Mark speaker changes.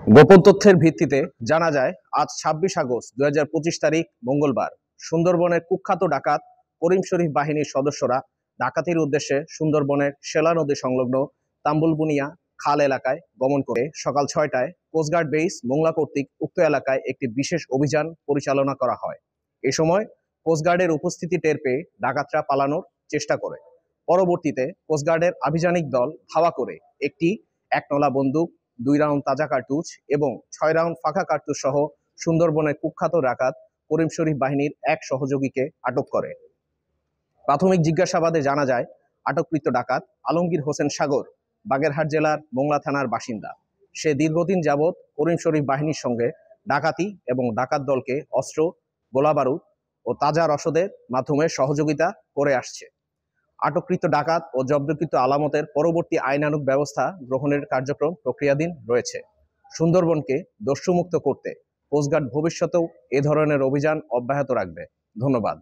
Speaker 1: গোপন তথ্যের ভিত্তিতে জানা যায় আজ ২৬ আগস্ট ২০২৫ তারিখ মঙ্গলবার সুন্দরবনের কুখ্যাত ডাকাত করিম শরীফ বাহিনীর সদস্যরা ডাকাতির উদ্দেশ্যে সুন্দরবনের সেলা নদী সংলগ্ন তাম্বুলবুনিয়া খাল এলাকায় গমন করে সকাল ৬টায় কোস্টগার্ড বেস মোংলা কর্তৃক উক্ত এলাকায় একটি বিশেষ অভিযান পরিচালনা করা হয়। এ সময় কোস্টগার্ডের উপস্থিতি টের পেয়ে ডাকাতরা পালানোর চেষ্টা করে। পরবর্তীতে কোস্টগার্ডের আভিযানিক দল ধাওয়া করে একটি একনলা বন্দুক, ২ রাউন্ড তাজা কার্তুজ এবং ৬ রাউন্ড ফাঁকা কার্তুজ সহ সুন্দরবনের কুখ্যাত ডাকাত করিম শরীফ বাহিনীর এক সহযোগীকে আটক করে। প্রাথমিক জিজ্ঞাসাবাদে জানা যায় আটককৃত ডাকাত আলমগীর হোসেন সাগর বাগেরহাট জেলার মোংলা থানার বাসিন্দা। সে দীর্ঘদিন যাবৎ করিম শরীফ বাহিনীর সঙ্গে ডাকাতি এবং ডাকাত দলকে অস্ত্র, গোলাবারুদ ও তাজা রসদের মাধ্যমে সহযোগিতা করে আসছে। আটককৃত ডাকাত ও জব্দকৃত আলামতের পরবর্তী আইনানুগ ব্যবস্থা গ্রহণের কার্যক্রম প্রক্রিয়াধীন রয়েছে। সুন্দরবনকে দস্যুমুক্ত করতে কোস্টগার্ড ভবিষ্যতেও এ ধরনের অভিযান অব্যাহত রাখবে। ধন্যবাদ।